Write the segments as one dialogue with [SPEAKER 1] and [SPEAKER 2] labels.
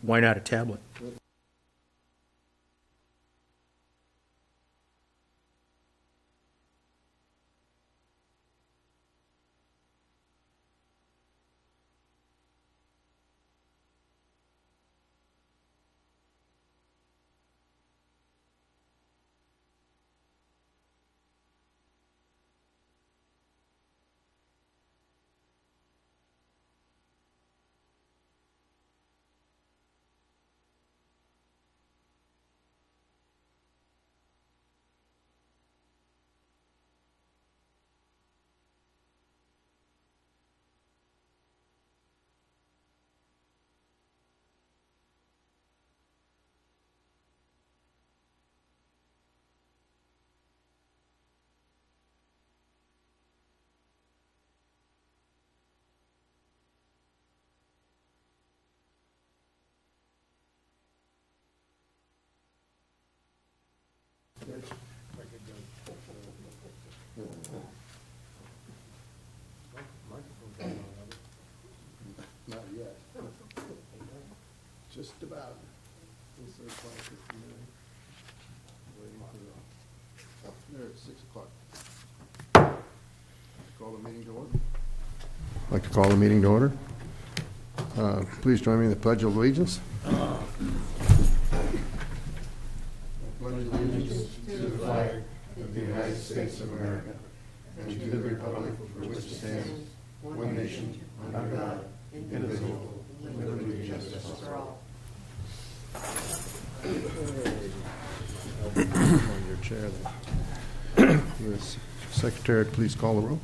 [SPEAKER 1] Why not a tablet?
[SPEAKER 2] Not yet. Just about. Waiting for the, there, it's 6 o'clock. Call the meeting to order. I'd like to call the meeting to order. Please join me in the Pledge of Allegiance. Pledge allegiance to the flag of the United States of America and to the republic for which it stands, one nation, under God, indivisible, with liberty and justice for all. On your chair there. Yes. Secretary, please call the roll.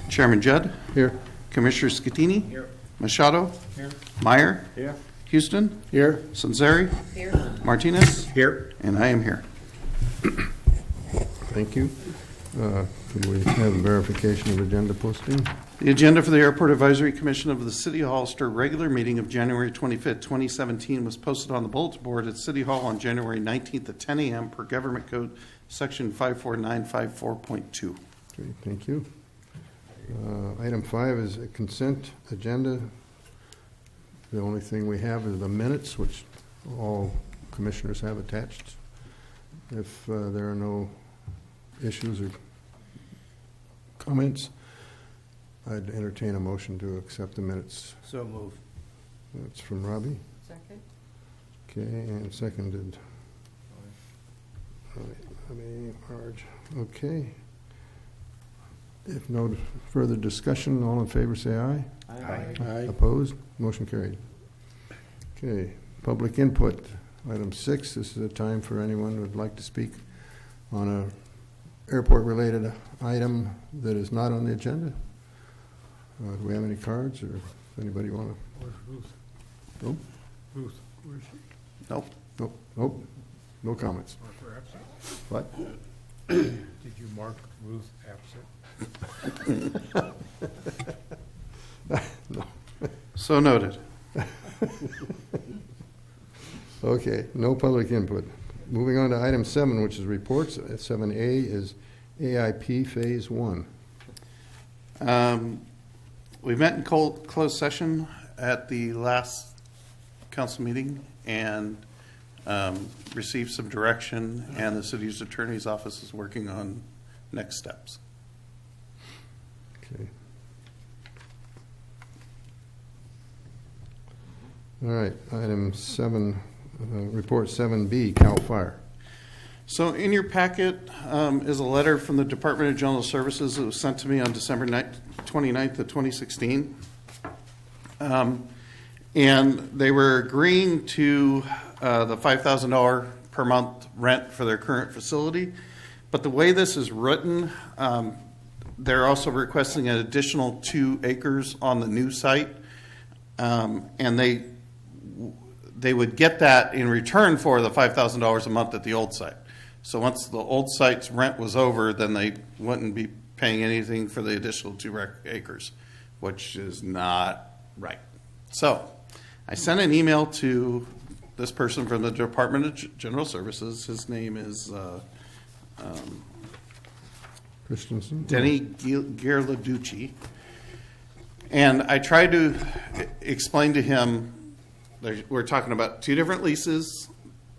[SPEAKER 3] Chairman Judd.
[SPEAKER 2] Here.
[SPEAKER 3] Commissioner Scattini.
[SPEAKER 1] Here.
[SPEAKER 3] Machado.
[SPEAKER 1] Here.
[SPEAKER 3] Meyer.
[SPEAKER 1] Here.
[SPEAKER 3] Houston.
[SPEAKER 2] Here.
[SPEAKER 3] Sanzeri.
[SPEAKER 4] Here.
[SPEAKER 3] Martinez.
[SPEAKER 1] Here.
[SPEAKER 3] And I am here.
[SPEAKER 2] Thank you. Could we have a verification of agenda posting?
[SPEAKER 3] The agenda for the Airport Advisory Commission of the City of Hollister regular meeting of January 25th, 2017 was posted on the bulletin board at City Hall on January 19th at 10 a.m. per Government Code Section 54954.2.
[SPEAKER 2] Okay, thank you. Item 5 is a consent agenda. The only thing we have is the minutes, which all commissioners have attached. If there are no issues or comments, I'd entertain a motion to accept the minutes.
[SPEAKER 1] So move.
[SPEAKER 2] That's from Robbie.
[SPEAKER 4] Second.
[SPEAKER 2] Okay, and seconded. Marge. Okay. If no further discussion, all in favor say aye.
[SPEAKER 1] Aye.
[SPEAKER 2] Opposed? Motion carried. Okay, public input. Item 6, this is a time for anyone who would like to speak on a airport-related item that is not on the agenda. Do we have any cards, or if anybody want to?
[SPEAKER 5] Where's Ruth?
[SPEAKER 2] No?
[SPEAKER 5] Ruth, where's she?
[SPEAKER 3] Nope.
[SPEAKER 2] Nope. No comments.
[SPEAKER 5] Mark her absent.
[SPEAKER 2] What?
[SPEAKER 5] Did you mark Ruth absent?
[SPEAKER 2] No.
[SPEAKER 3] So noted.
[SPEAKER 2] Okay, no public input. Moving on to item 7, which is reports. 7A is AIP Phase 1.
[SPEAKER 3] We met in closed session at the last council meeting and received some direction, and the city's attorney's office is working on next steps.
[SPEAKER 2] Okay. All right, item 7, report 7B, CAL FIRE.
[SPEAKER 3] So in your packet is a letter from the Department of General Services that was sent to me on December 29th of 2016. And they were agreeing to the $5,000 per month rent for their current facility. But the way this is written, they're also requesting an additional 2 acres on the new site. And they would get that in return for the $5,000 a month at the old site. So once the old site's rent was over, then they wouldn't be paying anything for the additional 2 acres, which is not right. So I sent an email to this person from the Department of General Services. His name is
[SPEAKER 2] Christensen?
[SPEAKER 3] Denny Gerladucci. And I tried to explain to him we're talking about two different leases.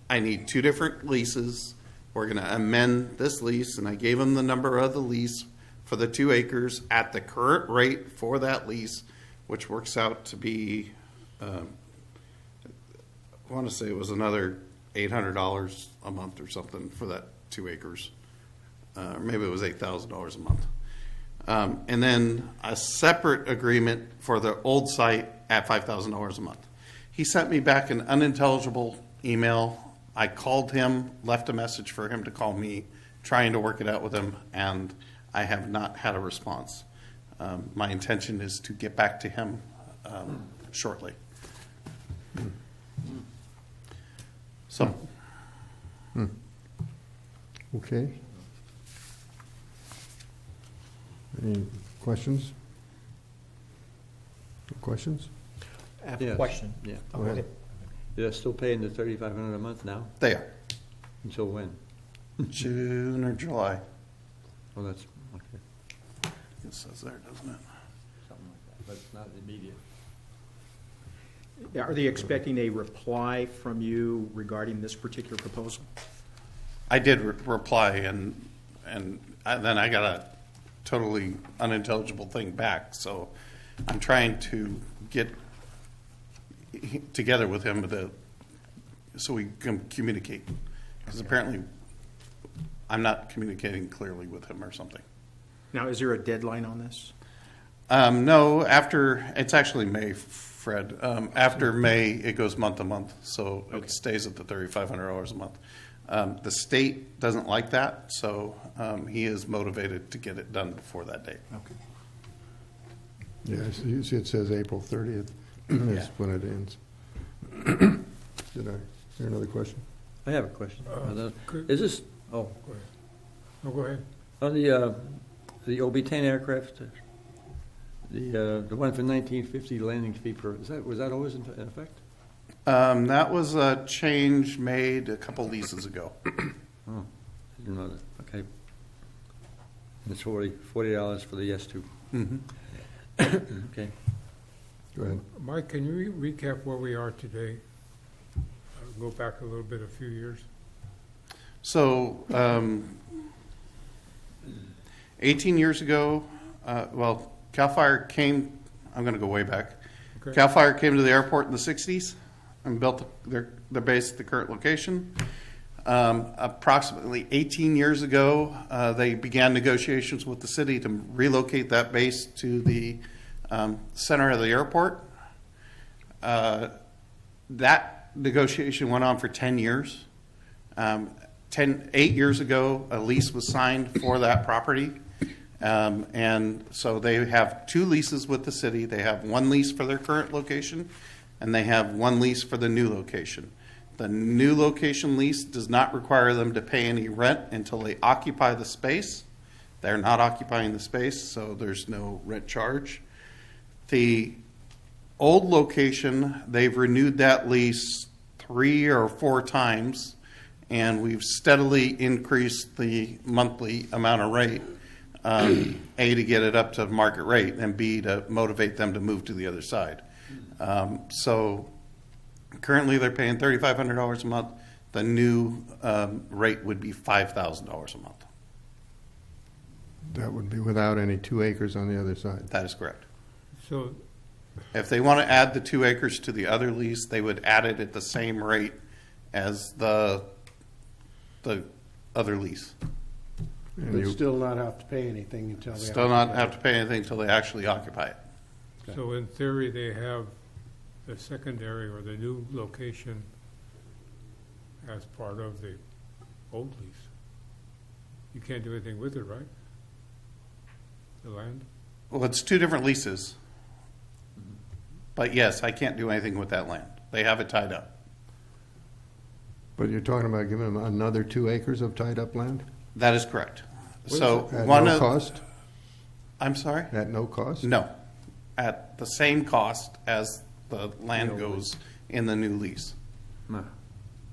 [SPEAKER 3] I need two different leases. We're going to amend this lease, and I gave him the number of the lease for the 2 acres at the current rate for that lease, which works out to be, I want to say it was another $800 a month or something for that 2 acres. Maybe it was $8,000 a month. And then a separate agreement for the old site at $5,000 a month. He sent me back an unintelligible email. I called him, left a message for him to call me, trying to work it out with him, and I have not had a response. My intention is to get back to him shortly. So.
[SPEAKER 2] Okay. Any questions? No questions?
[SPEAKER 1] I have a
[SPEAKER 4] Yes.
[SPEAKER 1] question.
[SPEAKER 4] Yeah.
[SPEAKER 1] Oh,
[SPEAKER 2] Go ahead.
[SPEAKER 4] They're still paying the $3,500 a month now?
[SPEAKER 3] They are.
[SPEAKER 4] Until when?
[SPEAKER 3] June or July.
[SPEAKER 4] Oh, that's, okay.
[SPEAKER 3] It says there, doesn't it?
[SPEAKER 4] Something like that, but it's not immediate.
[SPEAKER 1] Are they expecting a reply from you regarding this particular proposal?
[SPEAKER 3] I did reply, and then I got a totally unintelligible thing back. So I'm trying to get together with him so we can communicate. Because apparently I'm not communicating clearly with him or something.
[SPEAKER 1] Now, is there a deadline on this?
[SPEAKER 3] No, it's actually May, Fred. After May, it goes month to month, so it stays at the $3,500 a month. The state doesn't like that, so he is motivated to get it done before that date.
[SPEAKER 1] Okay.
[SPEAKER 2] Yes, you see it says April 30th
[SPEAKER 3] Yeah.
[SPEAKER 2] is when it ends. Did I hear another question?
[SPEAKER 4] I have a question.
[SPEAKER 5] Could-
[SPEAKER 4] Is this,
[SPEAKER 5] Go ahead. No, go ahead.
[SPEAKER 4] on the OB-10 aircraft, the one for 1950 landing fee per, was that always in effect?
[SPEAKER 3] That was a change made a couple leases ago.
[SPEAKER 4] Oh, I didn't know that. Okay. And it's $40 for the S2.
[SPEAKER 3] Mm-hmm.
[SPEAKER 4] Okay.
[SPEAKER 2] Go ahead.
[SPEAKER 5] Mike, can you recap where we are today? Go back a little bit, a few years.
[SPEAKER 3] So, 18 years ago, CAL FIRE came, I'm going to go way back.
[SPEAKER 5] Okay.
[SPEAKER 3] CAL FIRE came to the airport in the 60s and built their base at the current location. Approximately 18 years ago, they began negotiations with the city to relocate that base to the center of the airport. That negotiation went on for 10 years. 8 years ago, a lease was signed for that property. And so they have 2 leases with the city. They have 1 lease for their current location, and they have 1 lease for the new location. The new location lease does not require them to pay any rent until they occupy the space. They're not occupying the space, so there's no rent charge. The old location, they've renewed that lease 3 or 4 times, and we've steadily increased the monthly amount of rate, A, to get it up to market rate, and B, to motivate them to move to the other side. So currently they're paying $3,500 a month. The new rate would be $5,000 a month.
[SPEAKER 2] That would be without any 2 acres on the other side.
[SPEAKER 3] That is correct.
[SPEAKER 5] So,
[SPEAKER 3] If they want to add the 2 acres to the other lease, they would add it at the same rate as the other lease.
[SPEAKER 2] And
[SPEAKER 6] But
[SPEAKER 2] you-
[SPEAKER 6] still not have to pay anything until they.
[SPEAKER 3] Still not have to pay anything until they actually occupy it.
[SPEAKER 5] so in theory, they have the secondary or the new location as part of the old lease. You can't do anything with it, right? The land?
[SPEAKER 3] Well, it's 2 different leases. But yes, I can't do anything with that land. They have it tied up.
[SPEAKER 2] But you're talking about giving them another 2 acres of tied-up land?
[SPEAKER 3] That is correct.
[SPEAKER 2] What is
[SPEAKER 3] So
[SPEAKER 2] it? At
[SPEAKER 3] one
[SPEAKER 2] no
[SPEAKER 3] of,
[SPEAKER 2] cost?
[SPEAKER 3] I'm sorry?
[SPEAKER 2] At no cost?
[SPEAKER 3] No, at the same cost as the land goes in the new lease.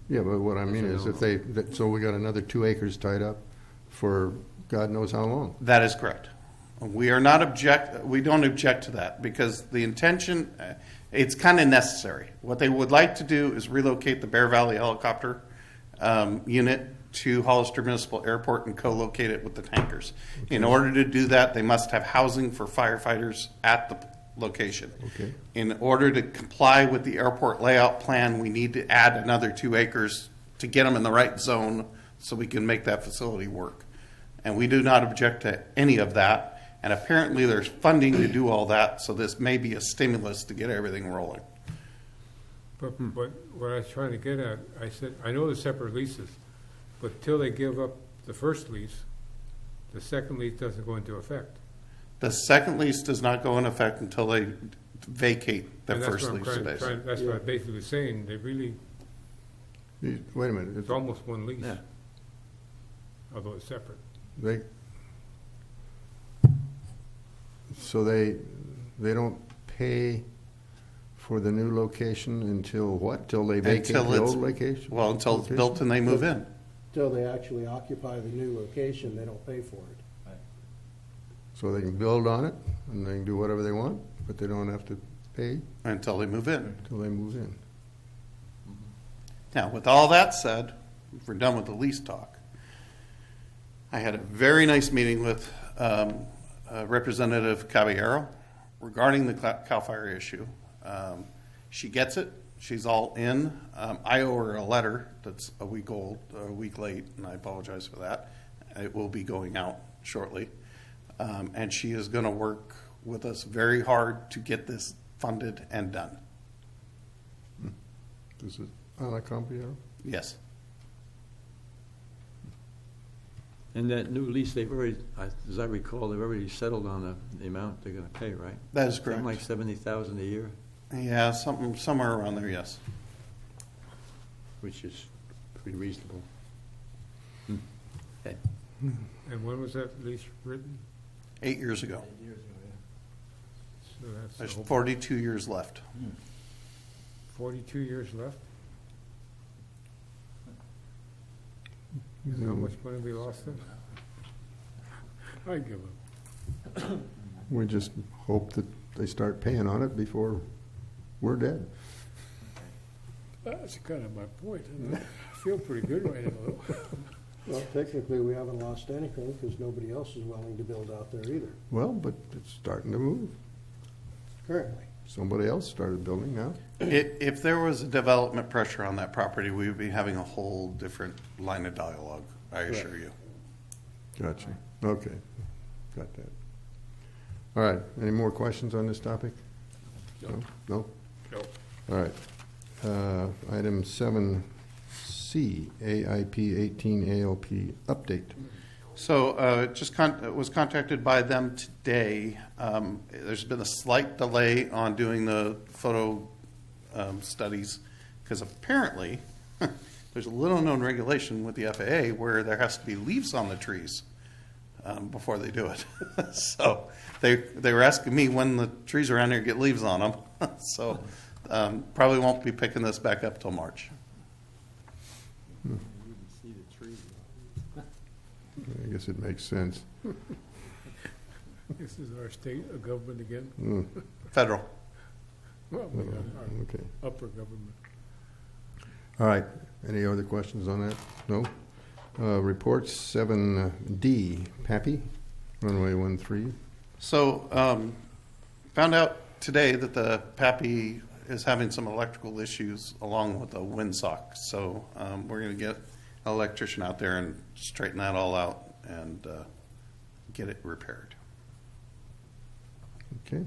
[SPEAKER 2] Yeah, but what I mean is if so we got another 2 acres tied up for God knows how long.
[SPEAKER 3] That is correct. We don't object to that because the intention, It's kind of necessary. What they would like to do is relocate the Bear Valley helicopter unit to Hollister Municipal Airport and co-locate it with the tankers. In order to do that, they must have housing for firefighters at the location.
[SPEAKER 2] Okay.
[SPEAKER 3] In order to comply with the airport layout plan, we need to add another 2 acres to get them in the right zone so we can make that facility work. And we do not object to any of that. And apparently there's funding to do all that, so this may be a stimulus to get everything rolling.
[SPEAKER 5] But what I was trying to get at, I said, I know the separate leases, but till they give up the first lease, the second lease doesn't go into effect.
[SPEAKER 3] The second lease does not go in effect until they vacate the
[SPEAKER 5] And that's
[SPEAKER 3] first
[SPEAKER 5] what I'm
[SPEAKER 3] lease space.
[SPEAKER 5] That's what I basically was saying, they really,
[SPEAKER 2] Wait a minute.
[SPEAKER 5] it's almost one lease,
[SPEAKER 4] Yeah.
[SPEAKER 5] although it's separate.
[SPEAKER 2] They, so they don't pay for the new location until what? Till they vacate
[SPEAKER 3] Until
[SPEAKER 2] the
[SPEAKER 3] it's-
[SPEAKER 2] old location?
[SPEAKER 3] Well, until it's built and they move in.
[SPEAKER 6] Till they actually occupy the new location, they don't pay for it.
[SPEAKER 2] So they can build on it and they can do whatever they want, but they don't have to pay
[SPEAKER 3] Until they move in.
[SPEAKER 2] until they move in.
[SPEAKER 3] Now, with all that said, if we're done with the lease talk, I had a very nice meeting with Representative Caballero regarding the CAL FIRE issue. She gets it. She's all in. I owe her a letter that's a week late, and I apologize for that. It will be going out shortly. And she is going to work with us very hard to get this funded and done.
[SPEAKER 2] This is Ana Campiero?
[SPEAKER 3] Yes.
[SPEAKER 4] And that new lease, they've already, as I recall, they've already settled on the amount they're going to pay, right?
[SPEAKER 3] That is correct.
[SPEAKER 4] Something like 70,000 a year,
[SPEAKER 3] Yeah, somewhere around there, yes.
[SPEAKER 4] which is pretty reasonable. Okay.
[SPEAKER 5] And when was that lease written?
[SPEAKER 3] 8 years ago.
[SPEAKER 5] So that's
[SPEAKER 3] There's
[SPEAKER 5] the whole-
[SPEAKER 3] 42 years left.
[SPEAKER 5] 42 years left? And how much money we lost then? I give up.
[SPEAKER 2] We just hope that they start paying on it before we're dead.
[SPEAKER 5] That's kind of my point. I feel pretty good right now, though.
[SPEAKER 6] Well, technically, we haven't lost anything because nobody else is willing to build out there either,
[SPEAKER 2] Well, but it's starting to move.
[SPEAKER 6] currently.
[SPEAKER 2] Somebody else started building now.
[SPEAKER 3] If there was a development pressure on that property, we would be having a whole different line of dialogue, I assure you.
[SPEAKER 2] Gotcha. Okay. Got that. All right. Any more questions on this topic? No? No?
[SPEAKER 5] No.
[SPEAKER 2] All right. Item 7C, AIP 18 ALP update.
[SPEAKER 3] So was contacted by them today. There's been a slight delay on doing the photo studies because apparently there's a little known regulation with the FAA where there has to be leaves on the trees before they do it. So they were asking me when the trees around here get leaves on them. So probably won't be picking this back up till March.
[SPEAKER 2] I guess it makes sense.
[SPEAKER 5] This is our state of government again.
[SPEAKER 2] Mm,
[SPEAKER 3] Federal.
[SPEAKER 5] Well, we got our
[SPEAKER 2] okay.
[SPEAKER 5] upper government.
[SPEAKER 2] All right. Any other questions on that? No? Reports 7D, Pappy, runway 13.
[SPEAKER 3] So found out today that the Pappy is having some electrical issues along with the windsock. So we're going to get an electrician out there and straighten that all out and get it repaired.
[SPEAKER 2] Okay.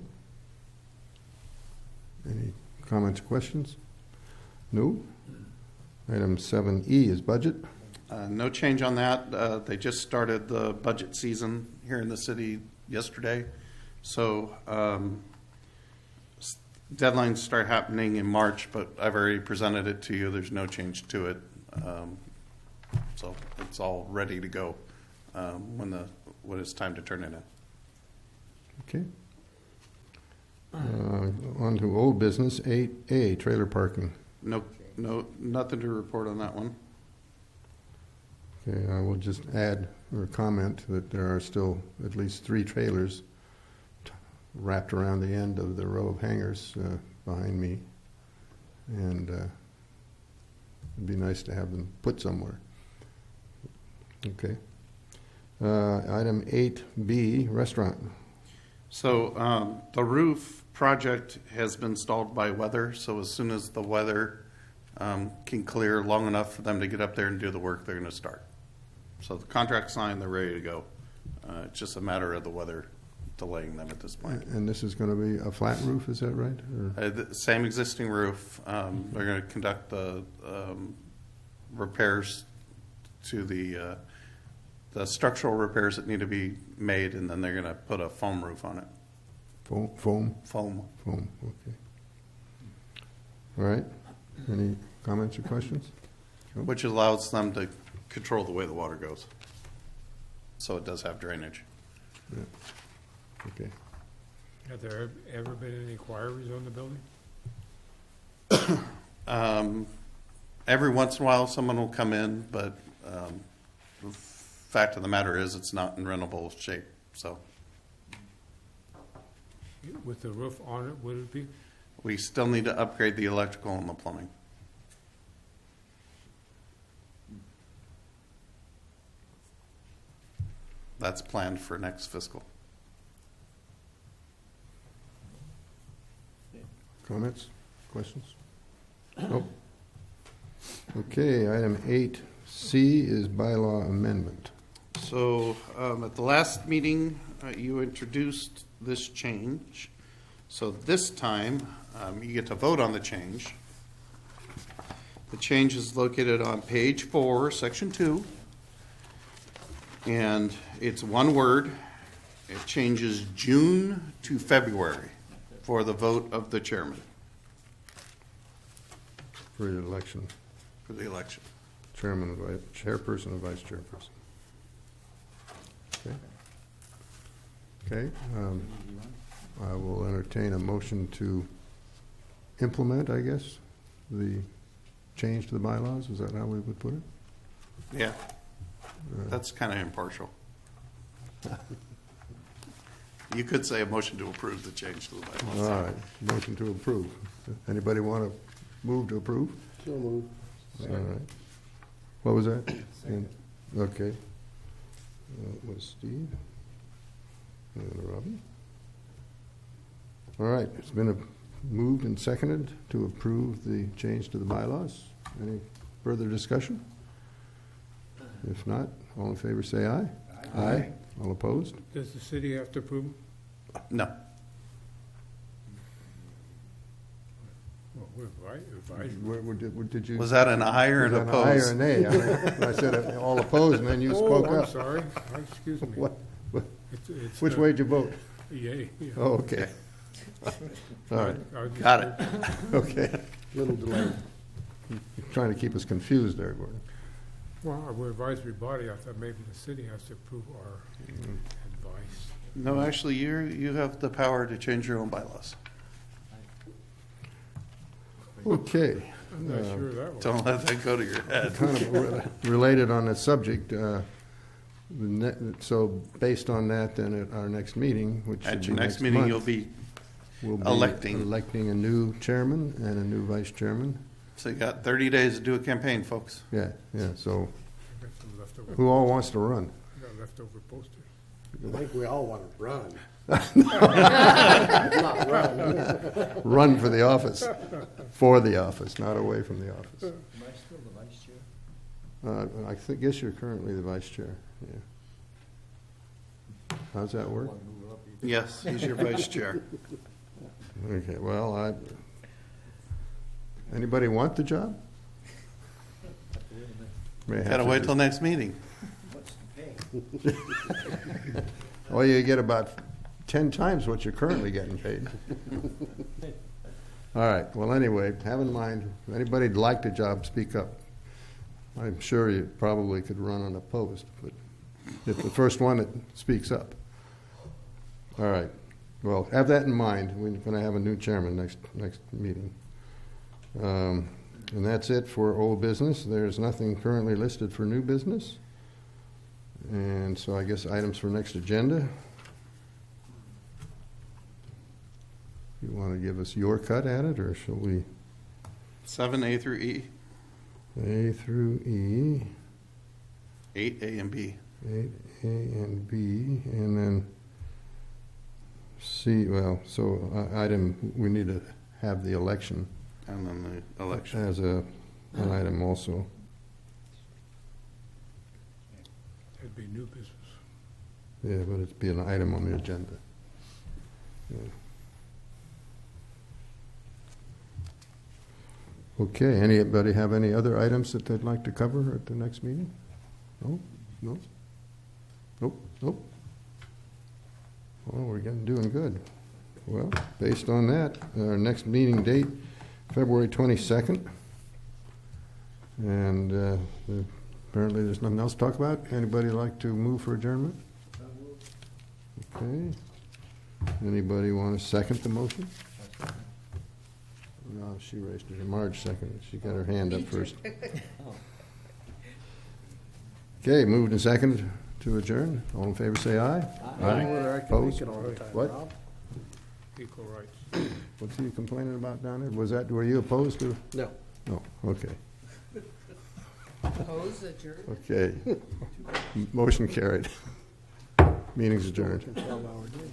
[SPEAKER 2] Any comments or questions? No? Item 7E is budget.
[SPEAKER 3] No change on that. They just started the budget season here in the city yesterday. So deadlines start happening in March, but I've already presented it to you. There's no change to it. So it's all ready to go when it's time to turn it in.
[SPEAKER 2] Okay. On to old business, 8A, trailer parking.
[SPEAKER 3] No, nothing to report on that one.
[SPEAKER 2] Okay, I will just add or comment that there are still at least 3 trailers wrapped around the end of the row of hangars behind me. And it'd be nice to have them put somewhere. Okay. Item 8B, restaurant.
[SPEAKER 3] So the roof project has been stalled by weather, so as soon as the weather can clear long enough for them to get up there and do the work, they're going to start. So the contract's signed, they're ready to go. It's just a matter of the weather delaying them at this point.
[SPEAKER 2] And this is going to be a flat roof, is that right? Or?
[SPEAKER 3] The same existing roof. They're going to conduct the repairs to the structural repairs that need to be made, and then they're going to put a foam roof on it.
[SPEAKER 2] Foam?
[SPEAKER 3] Foam.
[SPEAKER 2] Foam, okay. All right. Any comments or questions?
[SPEAKER 3] Which allows them to control the way the water goes. So it does have drainage.
[SPEAKER 2] Yeah. Okay.
[SPEAKER 5] Have there ever been any inquiries on the building?
[SPEAKER 3] Every once in a while, someone will come in, but the fact of the matter is it's not in rentable shape. So
[SPEAKER 5] With the roof on it, would it be?
[SPEAKER 3] we still need to upgrade the electrical and the plumbing. That's planned for next fiscal.
[SPEAKER 2] Comments? Questions? Nope. Okay, item 8C is bylaw amendment.
[SPEAKER 3] So at the last meeting, you introduced this change. So this time, you get to vote on the change. The change is located on page 4, section 2. And it's one word. It changes June to February for the vote of the chairman
[SPEAKER 2] For the election,
[SPEAKER 3] for the election.
[SPEAKER 2] chairman, chairperson, and vice chairperson. Okay. Okay. I will entertain a motion to implement, I guess, the change to the bylaws. Is that how we would put it?
[SPEAKER 3] Yeah, that's kind of impartial. You could say a motion to approve the change to the bylaws.
[SPEAKER 2] All right, motion to approve. Anybody want to move to approve?
[SPEAKER 6] So moved.
[SPEAKER 2] All right. What was that? Okay. That was Steve. And Robbie. All right, it's been moved and seconded to approve the change to the bylaws. Any further discussion? If not, all in favor say aye. Aye. All opposed?
[SPEAKER 5] Does the city have to approve?
[SPEAKER 3] No.
[SPEAKER 5] Well, we're advised.
[SPEAKER 2] Where did you?
[SPEAKER 3] Was that an aye or an
[SPEAKER 2] Was that an aye or
[SPEAKER 3] oppose?
[SPEAKER 2] a nay? I said all opposed, and then you spoke
[SPEAKER 5] Oh, I'm
[SPEAKER 2] up.
[SPEAKER 5] sorry. Excuse me.
[SPEAKER 2] What?
[SPEAKER 5] It's,
[SPEAKER 2] Which way did you vote?
[SPEAKER 5] Yay. Yeah.
[SPEAKER 2] Oh, okay. All right,
[SPEAKER 5] I was just-
[SPEAKER 3] Got it.
[SPEAKER 2] okay.
[SPEAKER 6] Little delay.
[SPEAKER 2] You're trying to keep us confused there, Gordon.
[SPEAKER 5] Well, we're advisory body. I thought maybe the city has to approve our advice.
[SPEAKER 3] No, actually, you have the power to change your own bylaws.
[SPEAKER 2] Okay.
[SPEAKER 5] I'm not sure of that one.
[SPEAKER 3] Don't let that go to your head.
[SPEAKER 2] Kind of related on that subject, so based on that, then at our next meeting, which should
[SPEAKER 3] At
[SPEAKER 2] be
[SPEAKER 3] your next
[SPEAKER 2] next
[SPEAKER 3] meeting,
[SPEAKER 2] month,
[SPEAKER 3] you'll be,
[SPEAKER 2] we'll be
[SPEAKER 3] electing.
[SPEAKER 2] electing a new chairman and a new vice chairman.
[SPEAKER 3] so you got 30 days to do a campaign, folks.
[SPEAKER 2] Yeah, so
[SPEAKER 5] I got some leftover.
[SPEAKER 2] who all wants to run?
[SPEAKER 5] I got leftover posters.
[SPEAKER 6] I think we all want to run. Not run.
[SPEAKER 2] Run for the office, not away from the office.
[SPEAKER 4] Am I still the vice chair?
[SPEAKER 2] I guess you're currently the vice chair, yeah. How's that work?
[SPEAKER 3] Yes, he's your vice chair.
[SPEAKER 2] Okay, well, anybody want the job? May have
[SPEAKER 3] Got to
[SPEAKER 2] to
[SPEAKER 3] wait
[SPEAKER 2] just-
[SPEAKER 3] till next meeting.
[SPEAKER 2] Well, you get about 10 times what you're currently getting paid. All right, well, anyway, have in mind, if anybody'd like the job, speak up. I'm sure you probably could run unopposed, but if the first one that speaks up. All right, well, have that in mind. We're going to have a new chairman next meeting. And that's it for old business. There's nothing currently listed for new business. And so I guess items for next agenda. You want want to give us your cut at it, or shall we
[SPEAKER 3] 7A through E,
[SPEAKER 2] A through E,
[SPEAKER 3] 8A and B.
[SPEAKER 2] 8A and B, and then C, well, so item, we need to have the election
[SPEAKER 3] And then the election.
[SPEAKER 2] as an item also.
[SPEAKER 5] That'd be new business.
[SPEAKER 2] Yeah, but it'd be an item on the agenda. Yeah. Okay, anybody have any other items that they'd like to cover at the next meeting? No? No? Nope, nope. Well, we're doing good. Well, based on that, our next meeting date, February 22nd. And apparently there's nothing else to talk about. Anybody like to move for adjournment? Okay. Anybody want to second the motion? No, she raised it. Marge seconded. She got her hand up first. Okay, moved and seconded to adjourn. All in favor, say aye.
[SPEAKER 6] Whether I can make
[SPEAKER 2] Opposed?
[SPEAKER 6] it all the time,
[SPEAKER 2] What?
[SPEAKER 6] Rob?
[SPEAKER 5] Equal rights.
[SPEAKER 2] What's he complaining about down there? Were you opposed to?
[SPEAKER 6] No.
[SPEAKER 2] No, okay.
[SPEAKER 7] Oppose, adjourn?
[SPEAKER 2] Okay. Motion carried. Meeting's adjourned.
[SPEAKER 6] 12-hour days.